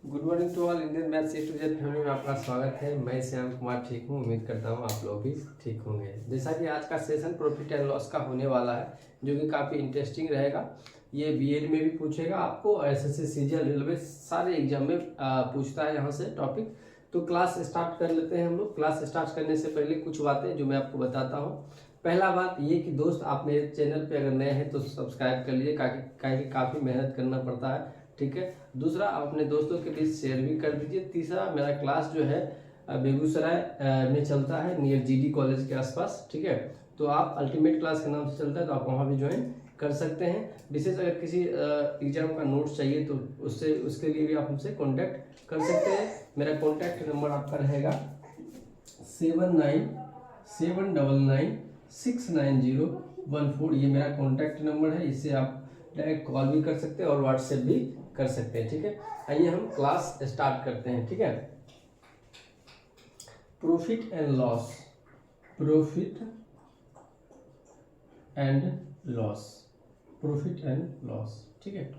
Good morning to all Indian maths A to Z family में आपका स्वागत है। मैं श्याम कुमार ठीक हूँ। उम्मीद करता हूँ आप लोग भी ठीक होंगे। जैसा कि आज का सेशन प्रॉफिट एंड लॉस का होने वाला है, जो कि काफ़ी इंटरेस्टिंग रहेगा। ये बीएड में भी पूछेगा आपको, एसएससी सीजीएल रेलवे सारे एग्जाम में पूछता है यहाँ से टॉपिक। तो क्लास स्टार्ट कर लेते हैं हम लोग। क्लास स्टार्ट करने से पहले कुछ बातें जो मैं आपको बताता हूँ। पहला बात ये कि दोस्त, आप मेरे चैनल पे अगर नए हैं तो सब्सक्राइब कर लीजिए, काफ़ी मेहनत करना पड़ता है, ठीक है। दूसरा, आप अपने दोस्तों के बीच शेयर भी कर दीजिए। तीसरा, मेरा क्लास जो है बेगूसराय में चलता है, नियर जीडी कॉलेज के आसपास, ठीक है। तो आप अल्टीमेट क्लास के नाम से चलता है, तो आप वहाँ भी ज्वाइन कर सकते हैं। विशेष अगर किसी एग्जाम का नोट्स चाहिए तो उसके लिए भी आप हमसे कॉन्टैक्ट कर सकते हैं। मेरा कॉन्टैक्ट नंबर आपका रहेगा 7979969014। ये मेरा कॉन्टैक्ट नंबर है। इससे आप डायरेक्ट कॉल भी कर सकते हैं और व्हाट्सएप भी कर सकते हैं, ठीक है। आइए हम क्लास स्टार्ट करते हैं, ठीक है। Profit and loss, profit and loss, profit and loss, ठीक है।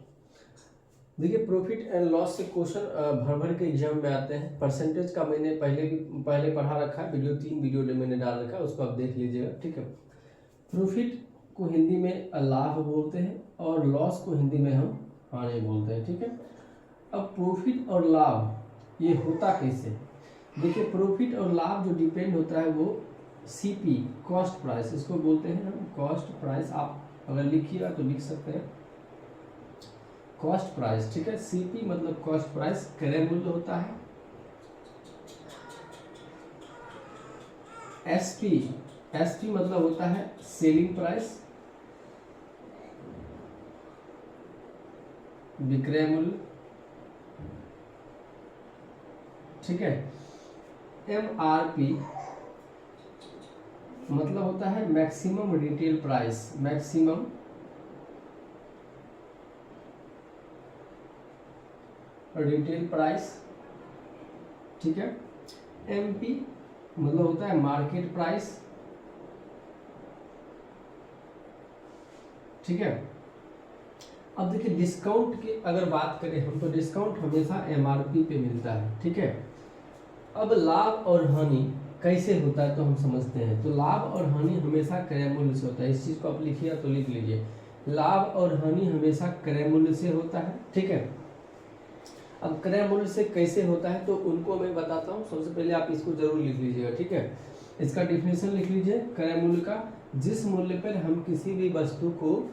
देखिए, प्रॉफिट एंड लॉस से क्वेश्चन भर भर के एग्जाम में आते हैं। परसेंटेज का मैंने पहले पढ़ा रखा है, 3 वीडियो मैंने डाल रखा है, उसको आप देख लीजिएगा, ठीक है। प्रॉफिट को हिंदी में लाभ बोलते हैं और लॉस को हिंदी में हम हानि बोलते हैं, ठीक है। अब प्रॉफिट और लाभ ये होता कैसे? देखिए, प्रॉफिट और लाभ जो डिपेंड होता है वो सीपी, कॉस्ट प्राइस, इसको बोलते हैं हम कॉस्ट प्राइस। आप अगर लिखिएगा तो लिख सकते हैं कॉस्ट प्राइस, ठीक है। सीपी मतलब कॉस्ट प्राइस, क्रय मूल्य होता है। एसपी मतलब होता है सेलिंग प्राइस, विक्रय मूल्य, ठीक है। एमआरपी मतलब होता है maximum retail price, maximum retail price, ठीक है। एमपी मतलब होता है मार्केट प्राइस, ठीक है। अब देखिए, डिस्काउंट की अगर बात करें हम, तो डिस्काउंट हमेशा एमआरपी पे मिलता है, ठीक है। अब लाभ और हानि कैसे होता है तो हम समझते हैं। तो लाभ और हानि हमेशा क्रय मूल्य से होता है। इस चीज को आप लिखिए तो लिख लीजिए, लाभ और हानि हमेशा क्रय मूल्य से होता है, ठीक है। अब क्रय मूल्य से कैसे होता है तो उनको मैं बताता हूँ। सबसे पहले आप इसको जरूर लिख लीजिएगा, ठीक है। इसका डिफिनेशन लिख लीजिए क्रय मूल्य का। जिस मूल्य पर हम किसी भी वस्तु को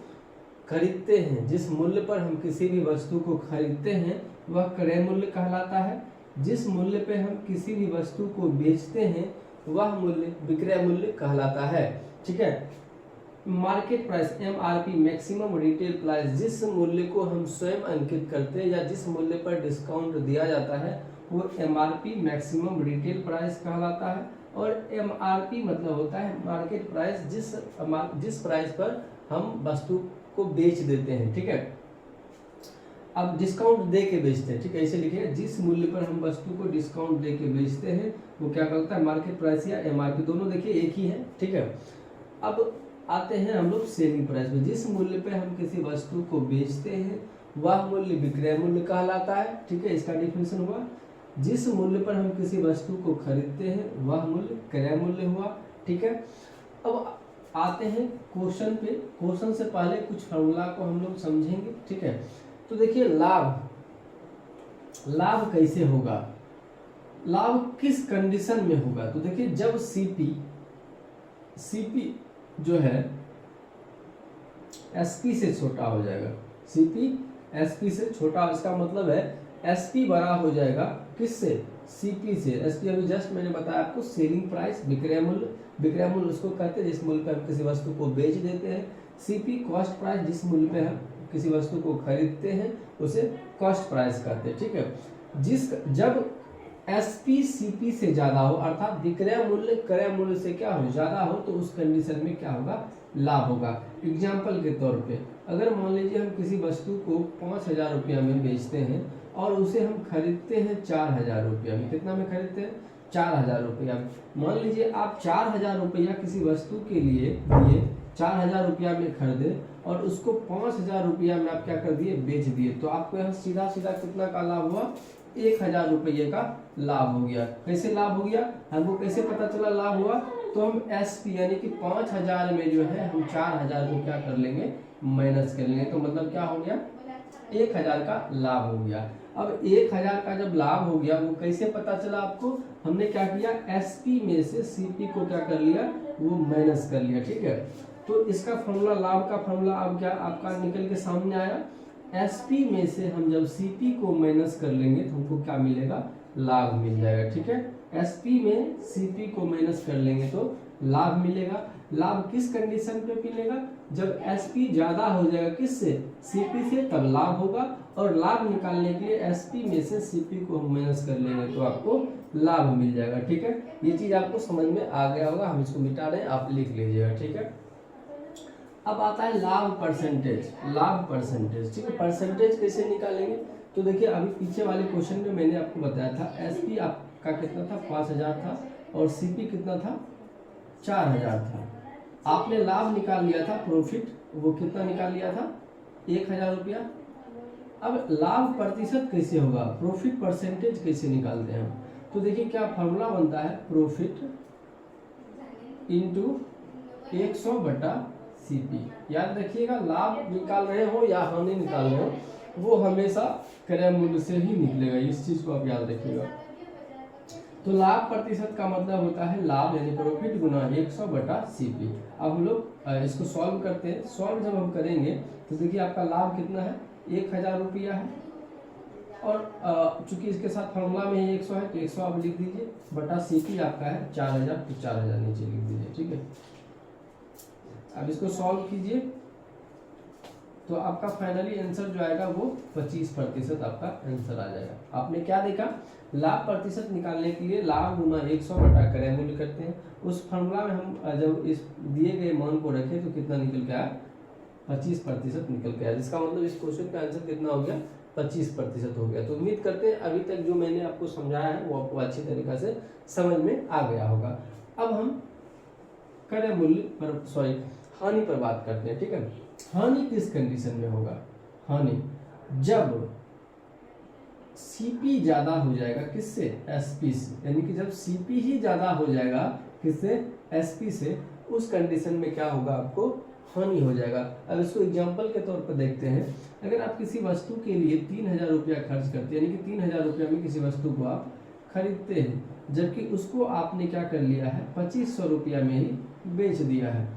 खरीदते हैं, जिस मूल्य पर हम किसी भी वस्तु को खरीदते हैं वह क्रय मूल्य कहलाता है। जिस मूल्य पे हम किसी भी वस्तु को बेचते हैं वह मूल्य विक्रय मूल्य कहलाता है, ठीक है। Market price, MRP, maximum retail price, जिस मूल्य को हम स्वयं अंकित करते हैं या जिस मूल्य पर डिस्काउंट दिया जाता है वो एमआरपी, मैक्सिमम रिटेल प्राइस कहलाता है। और एमआरपी मतलब होता है मार्केट प्राइस, जिस प्राइस पर हम वस्तु को बेच देते हैं, ठीक है। अब डिस्काउंट दे के बेचते हैं, ठीक है, ऐसे लिखिए। जिस मूल्य पर हम वस्तु को डिस्काउंट दे के बेचते हैं वो क्या कहता है, मार्केट प्राइस या एमआरपी, दोनों देखिए एक ही है, ठीक है। अब आते हैं हम लोग सेलिंग प्राइस में। जिस मूल्य पे हम किसी वस्तु को बेचते हैं वह मूल्य विक्रय मूल्य कहलाता है, ठीक है। इसका डिफिनेशन हुआ। जिस मूल्य पर हम किसी वस्तु को खरीदते हैं वह मूल्य क्रय मूल्य हुआ, ठीक है। अब आते हैं क्वेश्चन पे। क्वेश्चन से पहले कुछ फॉर्मूला को हम लोग समझेंगे, ठीक है। तो देखिए, लाभ कैसे होगा, लाभ किस कंडीशन में होगा? तो देखिए, जब सीपी जो है एसपी से छोटा हो जाएगा, सीपी एसपी से छोटा, इसका मतलब है एसपी बड़ा हो जाएगा किससे, सीपी से। एसपी अभी जस्ट मैंने बताया आपको सेलिंग प्राइस, विक्रय मूल्य, विक्रय मूल्य उसको कहते हैं जिस मूल्य पे हम किसी वस्तु को बेच देते हैं। सीपी कॉस्ट प्राइस, जिस मूल्य पे हम किसी वस्तु को खरीदते हैं उसे कॉस्ट प्राइस कहते हैं, ठीक है। जब एसपी सीपी से ज्यादा हो, अर्थात विक्रय मूल्य क्रय मूल्य से क्या हो, ज्यादा हो, तो उस कंडीशन में क्या होगा, लाभ होगा। एग्जाम्पल के तौर पे, अगर मान लीजिए हम किसी वस्तु को 5,000 रुपया में बेचते हैं और उसे हम खरीदते हैं 4,000 रुपया में। कितना में खरीदते हैं, 4,000 रुपया में। मान लीजिए आप 4,000 रुपया किसी वस्तु के लिए दिए, 4,000 रुपया में खरीदे और उसको 5,000 रुपया में आप क्या कर दिए, बेच दिए, तो आपको यहाँ सीधा सीधा कितना का लाभ हुआ, 1000 रुपये का लाभ हो गया। कैसे लाभ हो गया, हमको कैसे पता चला लाभ हुआ, तो हम एसपी यानी कि 5000 में जो है हम 4000 को क्या कर लेंगे, माइनस कर लेंगे। तो मतलब क्या हो गया, 1000 का लाभ हो गया। अब 1000 का जब लाभ हो गया वो कैसे पता चला आपको, हमने क्या किया, एसपी में से सीपी को क्या कर लिया, वो माइनस कर लिया। ठीक है, तो इसका फॉर्मूला, लाभ का फॉर्मूला अब क्या आपका निकल के सामने आया, एसपी में से हम जब सीपी को माइनस कर लेंगे तो हमको क्या मिलेगा, लाभ मिल जाएगा। ठीक है, एसपी में सीपी को माइनस कर लेंगे तो लाभ मिलेगा। लाभ किस कंडीशन पे मिलेगा, जब एसपी ज्यादा हो जाएगा किससे, सीपी से, तब लाभ होगा। और लाभ निकालने के लिए एसपी में से सीपी को हम माइनस कर लेंगे तो आपको लाभ मिल जाएगा। ठीक है, ये चीज आपको समझ में आ गया होगा, हम इसको मिटा रहे हैं, आप लिख लीजिएगा। ठीक है, अब आता है लाभ परसेंटेज। लाभ परसेंटेज, ठीक है, परसेंटेज कैसे निकालेंगे, तो देखिए अभी पीछे वाले क्वेश्चन में मैंने आपको बताया था एसपी आपका कितना था, 5000 था, और सीपी कितना था, 4000 था। आपने लाभ निकाल लिया था, प्रॉफिट, वो कितना निकाल लिया था, 1000 रुपया। अब लाभ प्रतिशत कैसे होगा, प्रॉफिट परसेंटेज कैसे निकालते हैं हम, तो देखिए क्या फॉर्मूला बनता है, प्रॉफिट इंटू 100 बटा सीपी। याद रखिएगा, लाभ निकाल रहे हो या हानि निकाल रहे हो, वो हमेशा क्रय मूल्य से ही निकलेगा, इस चीज को आप याद रखिएगा। तो लाभ प्रतिशत का मतलब होता है लाभ यानी प्रॉफिट गुना 100 बटा सीपी। अब हम लोग इसको सॉल्व करते हैं। सॉल्व जब हम करेंगे तो देखिए आपका लाभ कितना है, 1000 रुपया है, और चूंकि इसके साथ फॉर्मूला में ही 100 है तो 100 आप लिख दीजिए, बटा सीपी आपका है 4000, तो 4000 नीचे लिख दीजिए। ठीक है, अब इसको सॉल्व कीजिए तो आपका फाइनली आंसर जो आएगा वो 25% आपका आंसर आ जाएगा। आपने क्या देखा, लाभ प्रतिशत निकालने के लिए लाभ गुना 100 बटा क्रय मूल्य करते हैं। उस फॉर्मूला में हम जब इस दिए गए मान को रखें तो कितना निकल के आया, 25% निकल के आया, जिसका मतलब इस क्वेश्चन का आंसर कितना हो गया, 25% हो गया। तो उम्मीद करते हैं अभी तक जो मैंने आपको समझाया है वो आपको अच्छी तरीके से समझ में आ गया होगा। अब हम क्रय मूल्य पर, सॉरी, हानि पर बात करते हैं। ठीक है, हानि किस कंडीशन में होगा, हानि जब सीपी ज्यादा हो जाएगा किससे, एसपी से, यानी कि जब सीपी ही ज्यादा हो जाएगा किससे, एसपी से, उस कंडीशन में क्या होगा, आपको हानि हो जाएगा। अब इसको एग्जांपल के तौर पर देखते हैं। अगर आप किसी वस्तु के लिए 3000 रुपया खर्च करते हैं, यानी कि 3000 रुपया में किसी वस्तु को आप खरीदते हैं, जबकि उसको आपने क्या कर लिया है, 2500 रुपया में ही बेच दिया है,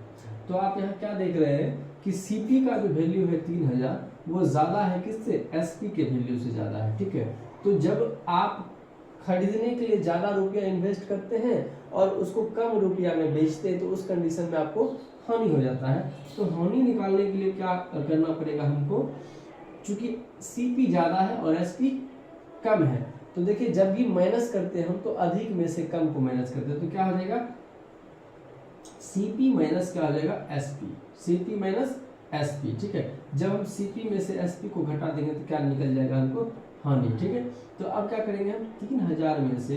तो आप यहाँ क्या देख रहे हैं कि सीपी का जो वैल्यू है 3000 वो ज्यादा है किससे, एसपी के वैल्यू से ज्यादा है। ठीक है, तो जब आप खरीदने के लिए ज्यादा रुपया इन्वेस्ट करते हैं और उसको कम रुपया में बेचते हैं तो उस कंडीशन में आपको हानि हो जाता है। तो हानि निकालने के लिए क्या करना पड़ेगा हमको, चूंकि सीपी ज्यादा है और एसपी कम है, तो देखिए जब भी माइनस करते हैं हम तो अधिक में से कम को माइनस करते हैं, तो क्या हो जाएगा, सीपी माइनस क्या हो जाएगा, एसपी, सीपी माइनस एसपी। ठीक है, जब हम सीपी में से एसपी को घटा देंगे तो क्या निकल जाएगा हमको, हानि। ठीक है, तो अब क्या करेंगे हम, 3000 में से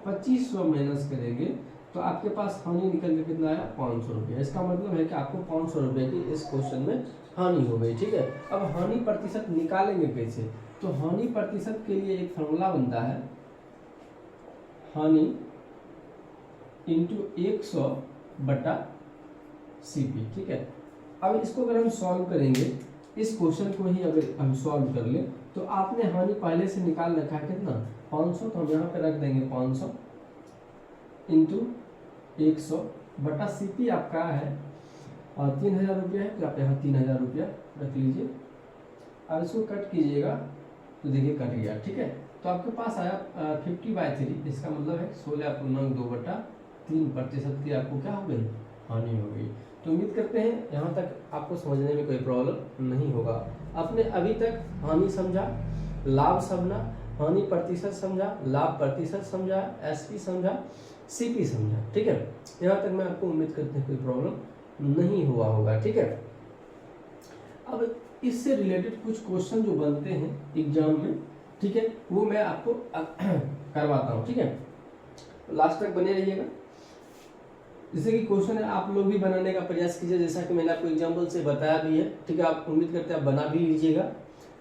2500 माइनस करेंगे तो आपके पास हानि निकल के कितना आया, 500 रुपया। इसका मतलब है कि आपको 500 रुपये की इस क्वेश्चन में हानि हो गई। ठीक है, अब हानि प्रतिशत निकालेंगे कैसे, तो हानि प्रतिशत के लिए एक फॉर्मूला बनता है, हानि इंटू 100 बटा सीपी। ठीक है, अब इसको अगर हम सॉल्व करेंगे, इस क्वेश्चन को ही अगर हम सॉल्व कर ले तो आपने हानि पहले से निकाल रखा है कितना, 500, तो हम यहाँ पे रख देंगे 500 इंटू 100 बटा सीपी आपका है और 3000 रुपया है, तो आप यहाँ 3000 रुपया रख लीजिए। अब इसको कट कीजिएगा तो देखिए कट गया। ठीक है, तो आपके पास आया 50/3, इसका मतलब है 16.2/3% की आपको क्या हो गई, हानि हो गई। तो उम्मीद करते हैं यहाँ तक आपको समझने में कोई प्रॉब्लम नहीं होगा। आपने अभी तक हानि समझा, लाभ समझा, हानि प्रतिशत समझा, लाभ प्रतिशत समझा, एसपी समझा, सीपी समझा। ठीक है, यहाँ तक मैं आपको उम्मीद करते हैं कोई प्रॉब्लम नहीं हुआ होगा। ठीक है, अब इससे रिलेटेड कुछ क्वेश्चन जो बनते हैं एग्जाम में, ठीक है, वो मैं आपको करवाता हूँ। ठीक है, लास्ट तक बने रहिएगा। जैसे कि क्वेश्चन है, आप लोग भी बनाने का प्रयास कीजिए, जैसा कि मैंने आपको एग्जाम्पल से बताया भी है। ठीक है, आप उम्मीद करते हैं आप बना भी लीजिएगा।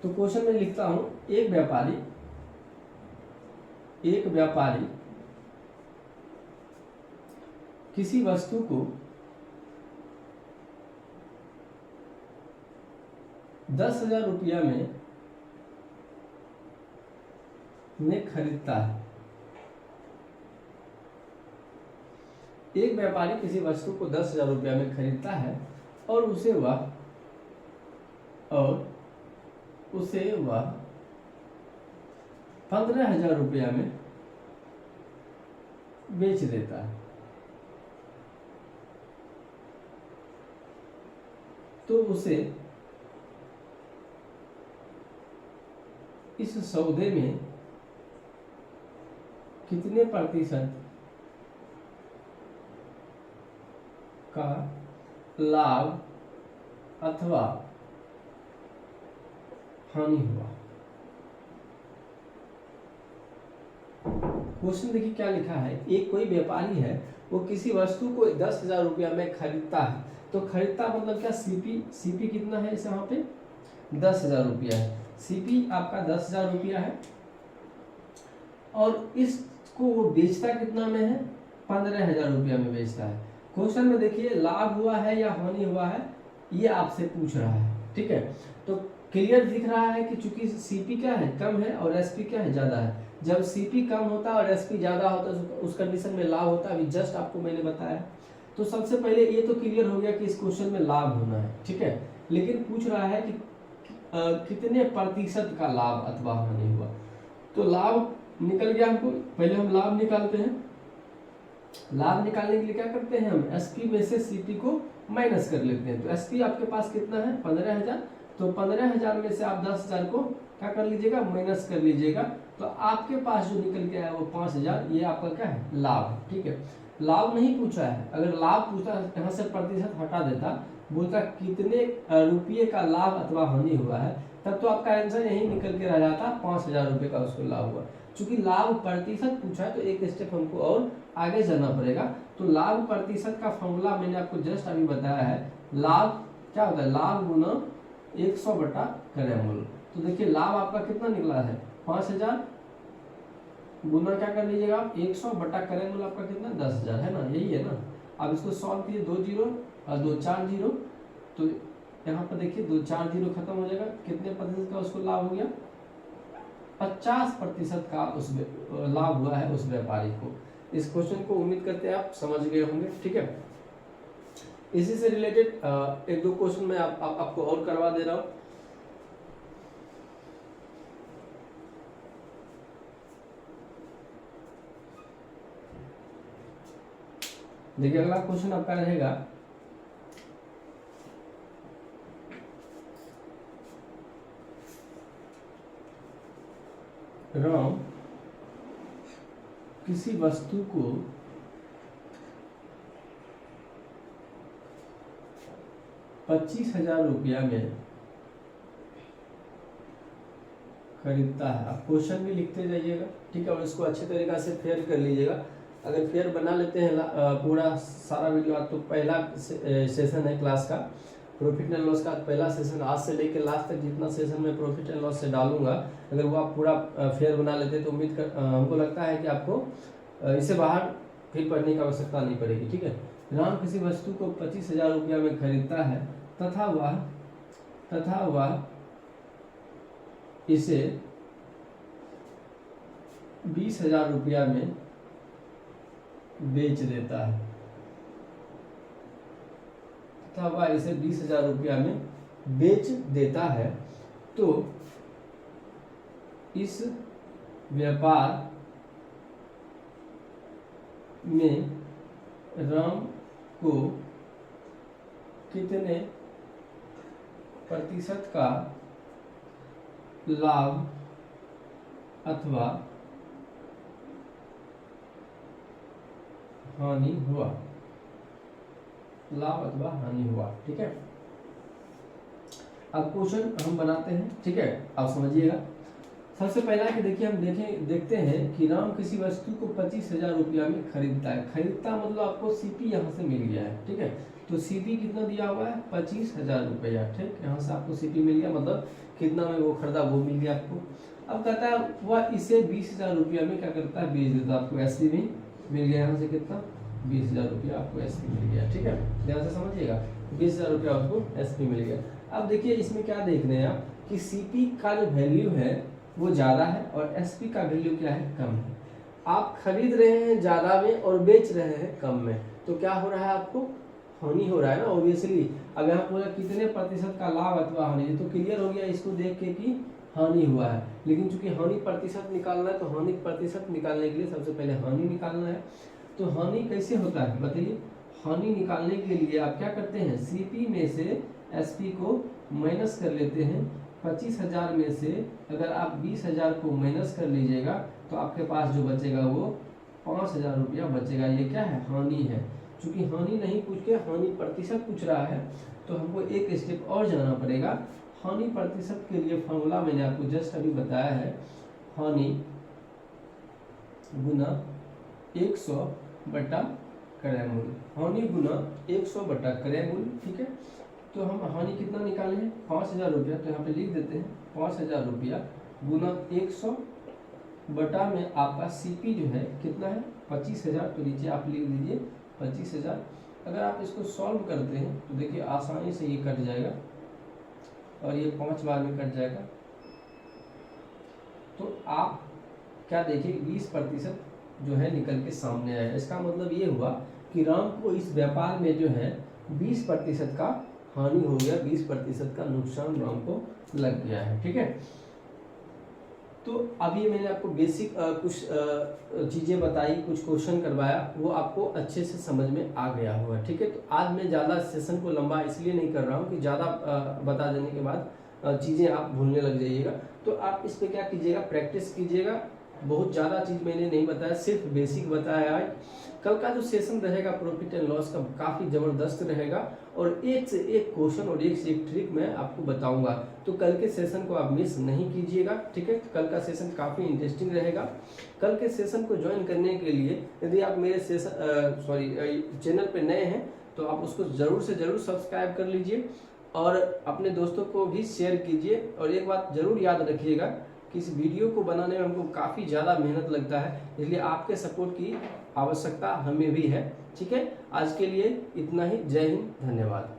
तो क्वेश्चन में लिखता हूँ, एक व्यापारी एक व्यापारी किसी वस्तु को 10,000 रुपया में खरीदता है। एक व्यापारी किसी वस्तु को 10,000 रुपया में खरीदता है और उसे वह 15,000 रुपया में बेच देता है। तो उसे इस सौदे में कितने प्रतिशत का लाभ अथवा हानि हुआ। क्वेश्चन देखिए क्या लिखा है। एक कोई व्यापारी है, वो किसी वस्तु को 10,000 रुपया में खरीदता है। तो खरीदता मतलब क्या, सीपी कितना है इस वहां पे 10,000 रुपया है। सीपी आपका 10,000 रुपया है और इसको वो बेचता कितना में है, 15,000 रुपया में बेचता है। क्वेश्चन में देखिए लाभ हुआ है या हानि हुआ है, ये आपसे पूछ रहा है। ठीक है, तो क्लियर दिख रहा है कि चूंकि सीपी क्या है, कम है और एसपी क्या है, ज्यादा है। जब सीपी कम होता है और एसपी ज्यादा होता है तो उस कंडीशन में लाभ होता है। अभी जस्ट आपको मैंने बताया। तो सबसे पहले ये तो क्लियर हो गया कि इस क्वेश्चन में लाभ होना है। ठीक है, लेकिन पूछ रहा है कि कितने प्रतिशत का लाभ अथवा हानि हुआ। तो लाभ निकल गया हमको। पहले हम लाभ निकालते हैं। लाभ निकालने के लिए क्या करते हैं, हम एसपी में से सीपी को माइनस कर लेते हैं। तो एसपी आपके पास कितना है, 15,000। तो 15,000 में से आप 10,000 को क्या कर लीजिएगा, माइनस कर लीजिएगा। तो आपके पास जो निकल के आया वो 5,000, ये आपका क्या है, लाभ। ठीक है, लाभ नहीं पूछा है। अगर लाभ पूछा, यहाँ से प्रतिशत हटा देता, बोलता कितने रुपये का लाभ अथवा हानि हुआ है, तब तो आपका आंसर यही निकल के रह जाता, 5,000 रुपये का उसको लाभ हुआ। चूंकि लाभ प्रतिशत पूछा है तो एक स्टेप हमको और आगे जाना पड़ेगा। तो लाभ प्रतिशत का फॉर्मूला मैंने आपको जस्ट अभी बताया है। लाभ क्या होता है, लाभ गुना 100 बटा क्रय मूल्य। तो देखिए लाभ आपका कितना निकला है, 5,000 गुना क्या कर लीजिएगा आप, 100 बटा क्रय मूल्य आपका कितना, 10,000 है ना, यही है ना। अब इसको सॉल्व कीजिए, 2 जीरो और 2 4 जीरो। तो यहाँ पर देखिए 2 4 जीरो खत्म हो जाएगा। कितने प्रतिशत का उसको लाभ हो गया, 50% का उस लाभ हुआ है उस व्यापारी को। इस क्वेश्चन को उम्मीद करते हैं आप समझ गए होंगे। ठीक है, इसी से रिलेटेड एक दो क्वेश्चन मैं आपको और करवा दे रहा हूं। देखिए अगला क्वेश्चन आपका रहेगा, राम किसी वस्तु को 25,000 रुपया में खरीदता है। आप क्वेश्चन भी लिखते जाइएगा। ठीक है, और इसको अच्छे तरीका से फेयर कर लीजिएगा। अगर फेयर बना लेते हैं पूरा सारा वीडियो, आज तो पहला सेशन है क्लास का प्रॉफिट एंड लॉस का। पहला सेशन आज से लेकर लास्ट तक जितना सेशन मैं प्रॉफिट एंड लॉस से डालूंगा, अगर वो आप पूरा फेयर बना लेते हैं तो उम्मीद कर हमको लगता है कि आपको इससे बाहर फिर पढ़ने की आवश्यकता नहीं पड़ेगी। ठीक है, राम किसी वस्तु को 25,000 रुपया में खरीदता है तथा वह इसे 20,000 रुपया में बेच देता है, तथा वह इसे 20,000 रुपया में बेच देता है। तो इस व्यापार में राम को कितने प्रतिशत का लाभ अथवा हानि हुआ, लाभ अथवा हानि हुआ। ठीक है, अब क्वेश्चन हम बनाते हैं। ठीक है, आप समझिएगा। सबसे पहला कि देखिए हम देखते हैं कि राम किसी वस्तु को 25,000 रुपया में खरीदता है। खरीदता मतलब आपको सीपी यहाँ से मिल गया है। ठीक है, तो सीपी कितना दिया हुआ है 25,000 रुपया। ठीक, यहाँ से आपको सीपी मिल गया, मतलब कितना में वो खरीदा वो मिल गया आपको। अब कहता है वह इसे 20,000 रुपया में क्या करता है, बेच देता है। आपको एसपी भी मिल गया, यहाँ से कितना 20,000 रुपया आपको एसपी मिल गया। ठीक है, ध्यान से समझिएगा, 20,000 रुपया आपको एसपी मिल गया। अब देखिए इसमें क्या देख रहे हैं आप कि सीपी का जो वैल्यू है वो ज़्यादा है और एसपी का वैल्यू क्या है, कम है। आप खरीद रहे हैं ज़्यादा में और बेच रहे हैं कम में, तो क्या हो रहा है, आपको हानि हो रहा है ना ऑब्वियसली। अब यहाँ पूरा कितने प्रतिशत का लाभ अथवा हानि, तो क्लियर हो गया इसको देख के कि हानि हुआ है। लेकिन चूंकि हानि प्रतिशत निकालना है तो हानि प्रतिशत निकालने के लिए सबसे पहले हानि निकालना है। तो हानि कैसे होता है बताइए, हानि निकालने के लिए आप क्या करते हैं, सीपी में से एसपी को माइनस कर लेते हैं। 25,000 में से अगर आप 20,000 को माइनस कर लीजिएगा तो आपके पास जो बचेगा वो 5,000 रुपया बचेगा। ये क्या है, हानि है। चूंकि हानि नहीं पूछ के हानि प्रतिशत पूछ रहा है तो हमको एक स्टेप और जाना पड़ेगा। हानि प्रतिशत के लिए फॉर्मूला मैंने आपको जस्ट अभी बताया है, हानि गुना 100 बटा क्रय मूल्य, हानि गुना 100 बटा क्रय मूल्य। ठीक है, तो हम हानि कितना निकाले हैं 5,000 रुपया, तो यहाँ पे लिख देते हैं 5,000 रुपया गुना 100 बटा में आपका सीपी जो है कितना है 25,000, तो नीचे आप लिख दीजिए 25,000। अगर आप इसको सॉल्व करते हैं तो देखिए आसानी से ये कट जाएगा और ये 5 बार में कट जाएगा। तो आप क्या देखिए 20% जो है निकल के सामने आया। इसका मतलब ये हुआ कि राम को इस व्यापार में जो है 20% का हानि हो गया, 20% का नुकसान राम को लग गया है। ठीक है, तो अभी मैंने आपको बेसिक कुछ चीज़ें बताई, कुछ क्वेश्चन करवाया, वो आपको अच्छे से समझ में आ गया होगा। ठीक है, तो आज मैं ज़्यादा सेशन को लंबा इसलिए नहीं कर रहा हूँ कि ज़्यादा बता देने के बाद चीज़ें आप भूलने लग जाइएगा। तो आप इस पे क्या कीजिएगा, प्रैक्टिस कीजिएगा। बहुत ज़्यादा चीज़ मैंने नहीं बताया, सिर्फ बेसिक बताया है। कल का जो सेशन रहेगा प्रॉफिट एंड लॉस का काफ़ी ज़बरदस्त रहेगा और एक से एक क्वेश्चन और एक से एक ट्रिक मैं आपको बताऊंगा। तो कल के सेशन को आप मिस नहीं कीजिएगा। ठीक है, कल का सेशन काफ़ी इंटरेस्टिंग रहेगा। कल के सेशन को ज्वाइन करने के लिए यदि आप मेरे चैनल पे नए हैं तो आप उसको ज़रूर से ज़रूर सब्सक्राइब कर लीजिए और अपने दोस्तों को भी शेयर कीजिए। और एक बात ज़रूर याद रखिएगा कि इस वीडियो को बनाने में हमको काफ़ी ज़्यादा मेहनत लगता है, इसलिए आपके सपोर्ट की आवश्यकता हमें भी है। ठीक है, आज के लिए इतना ही। जय हिंद, धन्यवाद।